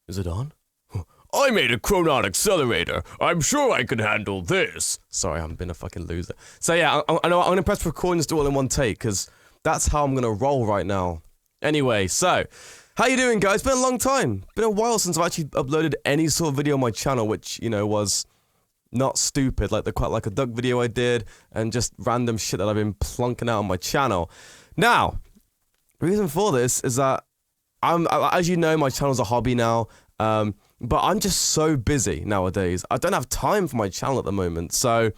Is it on? I made a chronon accelerator. I'm sure I can handle this. Sorry, I'm being a fucking loser. So yeah, I know I'm gonna press record and just do it all in one take, because that's how I'm gonna roll right now. Anyway, so, how you doing, guys? It's been a long time. Been a while since I've actually uploaded any sort of video on my channel, which, you know, was not stupid, like the Quite Like a Duck video I did, and just random shit that I've been plonking out on my channel. Now, the reason for this is that as you know, my channel's a hobby now, but I'm just so busy nowadays. I don't have time for my channel at the moment, so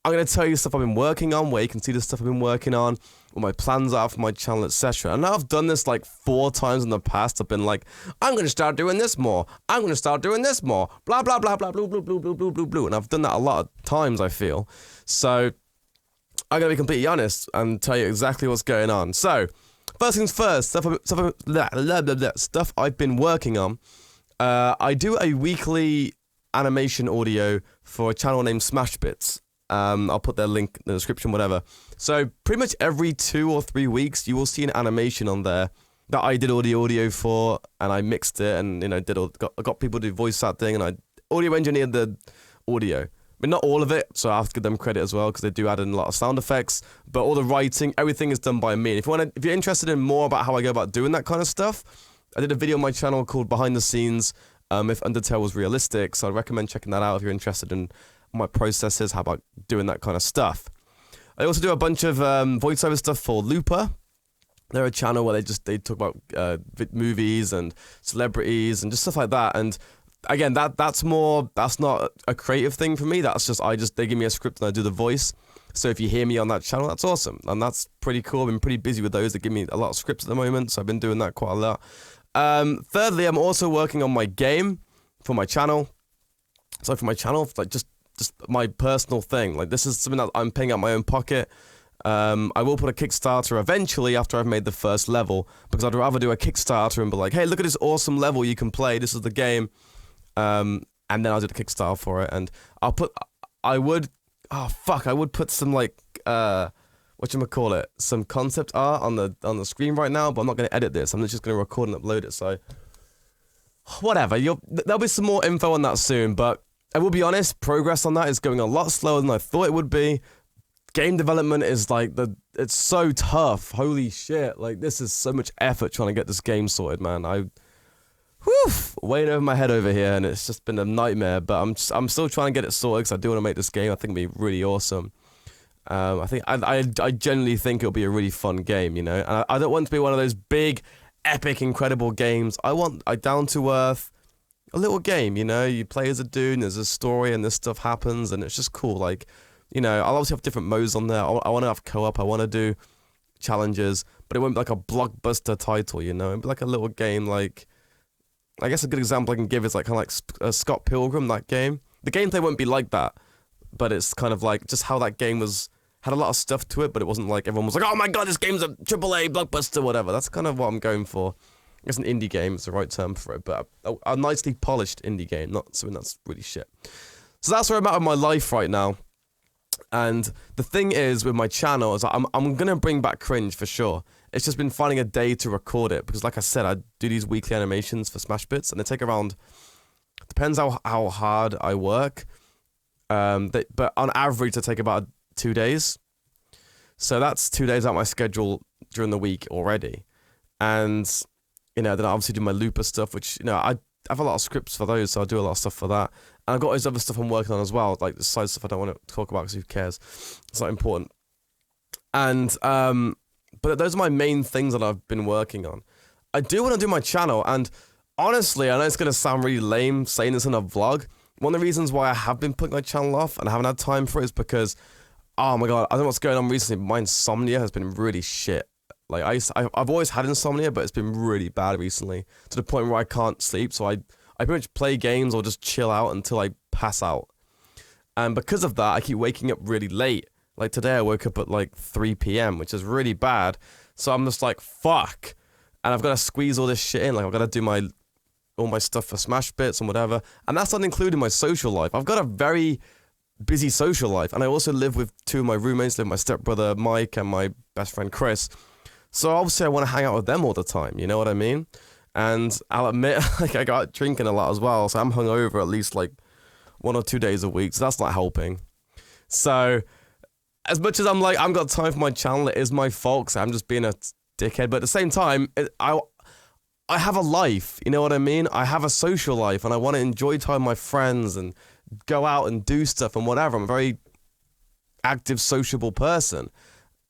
I'm going to tell you stuff I've been working on, where you can see the stuff I've been working on, what my plans are for my channel, etc. And I've done this like 4 times in the past. I've been like, I'm going to start doing this more. I'm going to start doing this more. Blah, blah, blah, blah, blah, blah, blah, blah, blah, blah, blah. And I've done that a lot of times, I feel. So I'm going to be completely honest and tell you exactly what's going on. So, first things first, stuff I've been working on. I do a weekly animation audio for a channel named Smash Bits. I'll put their link in the description, whatever. So pretty much every 2 or 3 weeks, you will see an animation on there that I did all the audio for, and I mixed it, and you know, got people to do voice acting, and I audio engineered the audio. But not all of it, so I have to give them credit as well, because they do add in a lot of sound effects. But all the writing, everything is done by me. And if you're interested in more about how I go about doing that kind of stuff, I did a video on my channel called Behind the Scenes, if Undertale was realistic, so I'd recommend checking that out if you're interested in my processes, how about doing that kind of stuff. I also do a bunch of voiceover stuff for Looper. They're a channel where they talk about movies and celebrities and just stuff like that. And again, that's not a creative thing for me. That's just they give me a script and I do the voice. So if you hear me on that channel, that's awesome, and that's pretty cool. I've been pretty busy with those. They give me a lot of scripts at the moment, so I've been doing that quite a lot. Thirdly, I'm also working on my game for my channel. So for my channel, like just my personal thing. Like, this is something that I'm paying out my own pocket. I will put a Kickstarter eventually after I've made the first level, because I'd rather do a Kickstarter and be like, hey, look at this awesome level you can play. This is the game. And then I'll do the Kickstarter for it. And I would put some like, whatchamacallit, some concept art on the screen right now, but I'm not going to edit this. I'm just going to record and upload it. So whatever. There'll be some more info on that soon, but I will be honest, progress on that is going a lot slower than I thought it would be. Game development is like, it's so tough. Holy shit. Like, this is so much effort trying to get this game sorted, man. Weighing over my head over here, and it's just been a nightmare, but I'm still trying to get it sorted, because I do want to make this game. I think it'll be really awesome. I genuinely think it'll be a really fun game, you know? And I don't want it to be one of those big, epic, incredible games. I want a down-to-earth, a little game, you know? You play as a dude, and there's a story, and this stuff happens, and it's just cool. Like, you know, I'll obviously have different modes on there. I want to have co-op. I want to do challenges, but it won't be like a blockbuster title, you know? It'll be like a little game, like, I guess a good example I can give is like kind of like Scott Pilgrim, that game. The gameplay won't be like that, but it's kind of like just how that game had a lot of stuff to it, but it wasn't like everyone was like, oh my god, this game's a AAA blockbuster, whatever. That's kind of what I'm going for. It's an indie game, it's the right term for it, but a nicely polished indie game, not something that's really shit. So that's where I'm at in my life right now. And the thing is with my channel is I'm gonna bring back cringe for sure. It's just been finding a day to record it, because like I said, I do these weekly animations for Smash Bits, and they take around, depends how hard I work, but on average they take about 2 days. So that's 2 days out of my schedule during the week already. And, you know, then I obviously do my Looper stuff, which, you know, I have a lot of scripts for those, so I do a lot of stuff for that. And I've got this other stuff I'm working on as well, like the side stuff I don't want to talk about because who cares? It's not important. And, but those are my main things that I've been working on. I do want to do my channel, and honestly, I know it's going to sound really lame saying this in a vlog. One of the reasons why I have been putting my channel off and I haven't had time for it is because, oh my god, I don't know what's going on recently, but my insomnia has been really shit. Like, I've always had insomnia, but it's been really bad recently, to the point where I can't sleep, so I pretty much play games or just chill out until I pass out. And because of that, I keep waking up really late. Like today I woke up at like 3 p.m, which is really bad. So I'm just like, fuck. And I've got to squeeze all this shit in. Like, I've got to do all my stuff for Smash Bits and whatever. And that's not including my social life. I've got a very busy social life. And I also live with 2 of my roommates, my stepbrother Mike and my best friend Chris. So obviously I want to hang out with them all the time, you know what I mean? And I'll admit, like, I got drinking a lot as well, so I'm hungover at least like 1 or 2 days a week, so that's not helping. So, as much as I'm like, I haven't got time for my channel, it is my fault, so I'm just being a dickhead, but at the same time, I have a life, you know what I mean? I have a social life, and I want to enjoy time with my friends and go out and do stuff and whatever. I'm a very active, sociable person.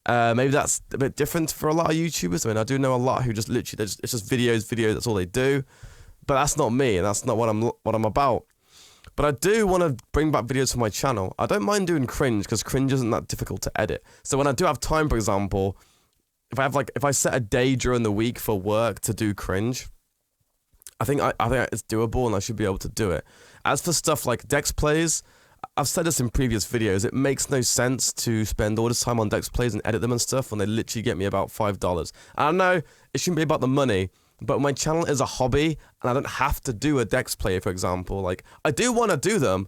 Maybe that's a bit different for a lot of YouTubers. I mean, I do know a lot who just literally, it's just videos, that's all they do. But that's not me, and that's not what I'm about. But I do want to bring back videos to my channel. I don't mind doing cringe, because cringe isn't that difficult to edit. So when I do have time, for example, if I set a day during the week for work to do cringe, I think it's doable, and I should be able to do it. As for stuff like Dex plays, I've said this in previous videos, it makes no sense to spend all this time on Dex plays and edit them and stuff when they literally get me about $5. And I know it shouldn't be about the money, but my channel is a hobby, and I don't have to do a Dex play, for example. Like, I do want to do them,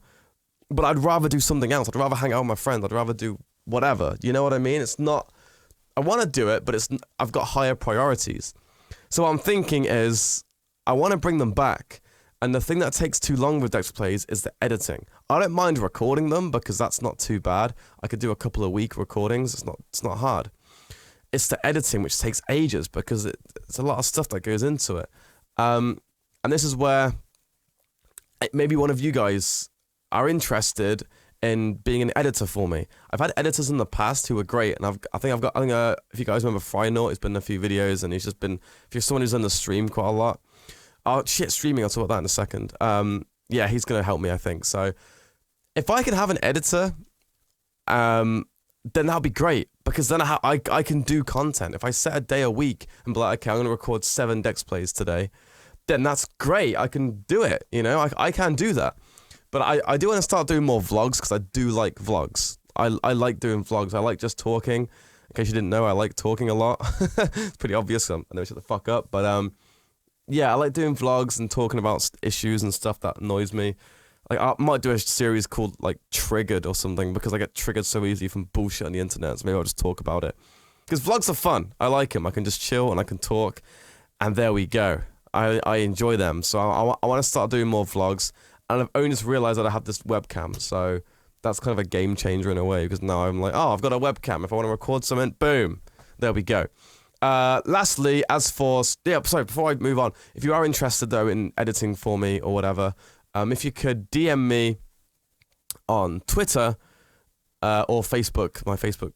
but I'd rather do something else. I'd rather hang out with my friends. I'd rather do whatever. You know what I mean? It's not... I want to do it, but I've got higher priorities. So what I'm thinking is, I want to bring them back. And the thing that takes too long with Dex plays is the editing. I don't mind recording them, because that's not too bad. I could do a couple of week recordings. It's not hard. It's the editing which takes ages, because it's a lot of stuff that goes into it. And this is where maybe one of you guys are interested in being an editor for me. I've had editors in the past who were great, and I think if you guys remember Frynort, he's been in a few videos, and he's just been, if you're someone who's on the stream quite a lot. Oh shit, streaming, I'll talk about that in a second. Yeah, he's gonna help me, I think. So if I can have an editor, then that'll be great, because then I can do content. If I set a day a week and be like, okay, I'm gonna record 7 Dex plays today, then that's great. I can do it, you know, I can do that. But I do want to start doing more vlogs, because I do like vlogs. I like doing vlogs. I like just talking. In case you didn't know, I like talking a lot. It's pretty obvious. I know shut the fuck up. But yeah, I like doing vlogs and talking about issues and stuff that annoys me. Like, I might do a series called, like, Triggered or something, because I get triggered so easy from bullshit on the internet. So maybe I'll just talk about it. Because vlogs are fun. I like them. I can just chill and I can talk. And there we go. I enjoy them. So I want to start doing more vlogs. And I've only just realised that I have this webcam, so that's kind of a game changer in a way, because now I'm like, oh, I've got a webcam. If I want to record something, boom, there we go. Lastly, as for... Yeah, sorry, before I move on, if you are interested, though, in editing for me or whatever, if you could DM me on Twitter or Facebook, my Facebook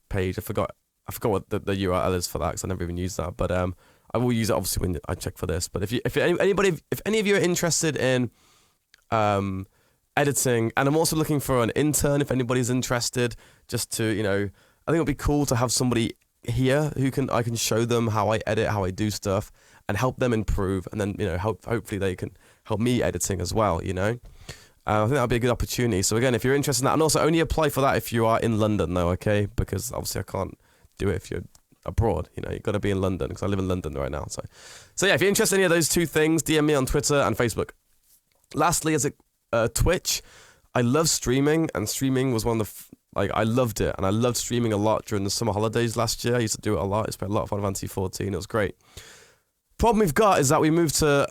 page. I forgot what the URL is for that, because I never even used that, but I will use it, obviously, when I check for this. But if any of you are interested in... editing, and I'm also looking for an intern if anybody's interested, just to, you know, I think it'd be cool to have somebody here who I can show them how I edit, how I do stuff, and help them improve, and then, you know, hopefully they can help me editing as well, you know. I think that would be a good opportunity. So again, if you're interested in that, and also only apply for that if you are in London though, okay, because obviously I can't do it if you're abroad, you know, you've got to be in London, because I live in London right now. So yeah, if you're interested in any of those two things, DM me on Twitter and Facebook. Lastly, is Twitch. I love streaming, and streaming was one of the... I loved it, and I loved streaming a lot during the summer holidays last year. I used to do it a lot. It's been a lot of fun with NC14. It was great. Problem we've got is that we moved to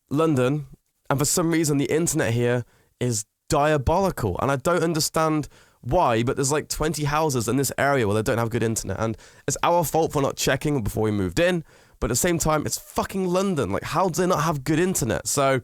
London, and for some reason the internet here is diabolical, and I don't understand why, but there's like 20 houses in this area where they don't have good internet, and it's our fault for not checking before we moved in, but at the same time, it's fucking London. Like, how do they not have good internet? So...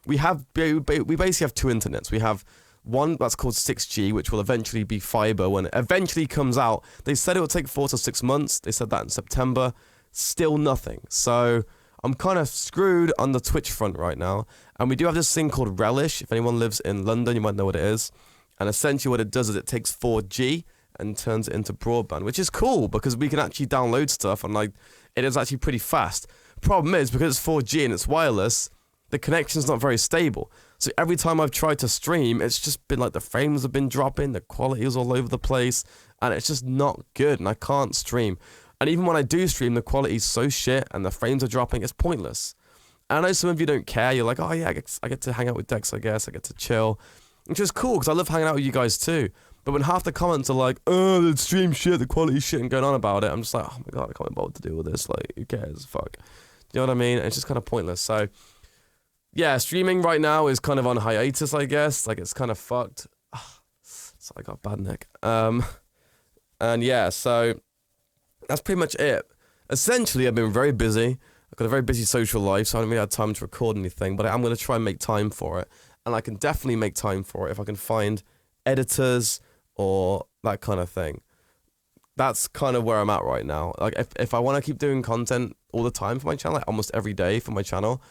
We basically have 2 internets. We have one that's called 6G, which will eventually be fiber when it eventually comes out. They said it would take 4 to 6 months. They said that in September. Still nothing. So I'm kind of screwed on the Twitch front right now. And we do have this thing called Relish. If anyone lives in London, you might know what it is. And essentially what it does is it takes 4G and turns it into broadband, which is cool because we can actually download stuff, and like it is actually pretty fast. Problem is, because it's 4G and it's wireless, the connection's not very stable. So every time I've tried to stream, it's just been like the frames have been dropping, the quality is all over the place, and it's just not good, and I can't stream. And even when I do stream, the quality's so shit and the frames are dropping, it's pointless. And I know some of you don't care. You're like, oh yeah, I get to hang out with Dex, I guess. I get to chill, which is cool because I love hanging out with you guys too. But when half the comments are like, oh, the stream shit, the quality shit, and going on about it, I'm just like, oh my god, I can't be bothered to deal with this. Like, who cares? Fuck. you know what I mean? It's just kind of pointless. So, yeah, streaming right now is kind of on hiatus, I guess. Like, it's kind of fucked. So I got a bad neck. And yeah, so that's pretty much it. Essentially, I've been very busy. I've got a very busy social life, so I haven't really had time to record anything, but I'm going to try and make time for it. And I can definitely make time for it if I can find editors or that kind of thing. That's kind of where I'm at right now. Like, if I want to keep doing content all the time for my channel, like almost every day for my channel,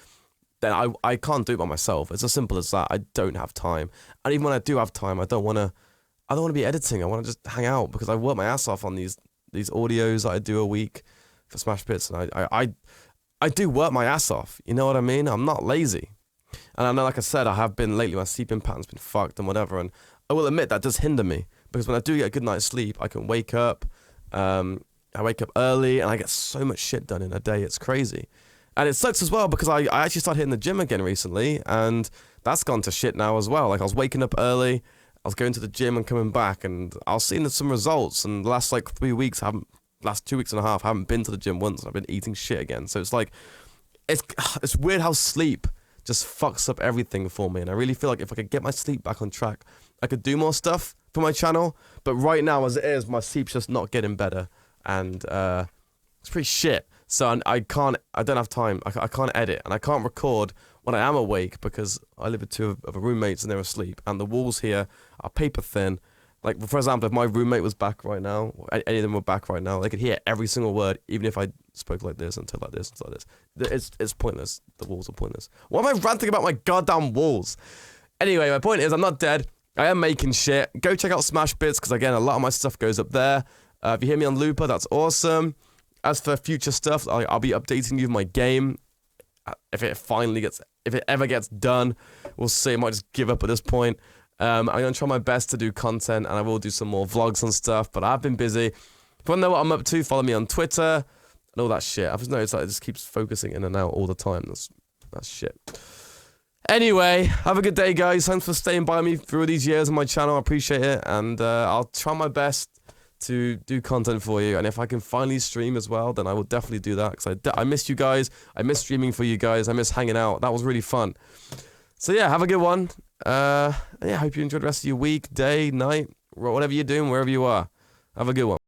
then I can't do it by myself. It's as simple as that. I don't have time. And even when I do have time, I don't want to be editing. I want to just hang out because I work my ass off on these audios that I do a week for Smash Bits, and I do work my ass off. You know what I mean? I'm not lazy. And I know, like I said, I have been lately. My sleeping pattern's been fucked and whatever. And I will admit that does hinder me because when I do get a good night's sleep, I can wake up. I wake up early and I get so much shit done in a day. It's crazy. And it sucks as well because I actually started hitting the gym again recently, and that's gone to shit now as well. Like, I was waking up early, I was going to the gym and coming back, and I was seeing some results. And the last like 3 weeks, last 2 weeks and a half, I haven't been to the gym once, and I've been eating shit again. So it's like, it's weird how sleep just fucks up everything for me. And I really feel like if I could get my sleep back on track, I could do more stuff for my channel. But right now, as it is, my sleep's just not getting better, and it's pretty shit. So I don't have time. I can't edit, and I can't record when I am awake because I live with two of roommates and they're asleep, and the walls here are paper thin. Like, for example, if my roommate was back right now, or any of them were back right now, they could hear every single word, even if I spoke like this and said like this and like this. It's pointless. The walls are pointless. Why am I ranting about my goddamn walls? Anyway, my point is, I'm not dead. I am making shit. Go check out Smash Bits, because again, a lot of my stuff goes up there. If you hear me on Looper, that's awesome. As for future stuff, I'll be updating you with my game. If it ever gets done, we'll see. I might just give up at this point. I'm going to try my best to do content, and I will do some more vlogs and stuff, but I've been busy. If you want to know what I'm up to, follow me on Twitter and all that shit. I've just noticed that it just keeps focusing in and out all the time. That's shit. Anyway, have a good day, guys. Thanks for staying by me through these years on my channel. I appreciate it, and I'll try my best to do content for you, and if I can finally stream as well, then I will definitely do that, because I miss you guys. I miss streaming for you guys. I miss hanging out. That was really fun. So yeah, have a good one. Yeah, I hope you enjoyed the rest of your week, day, night, whatever you're doing, wherever you are. Have a good one.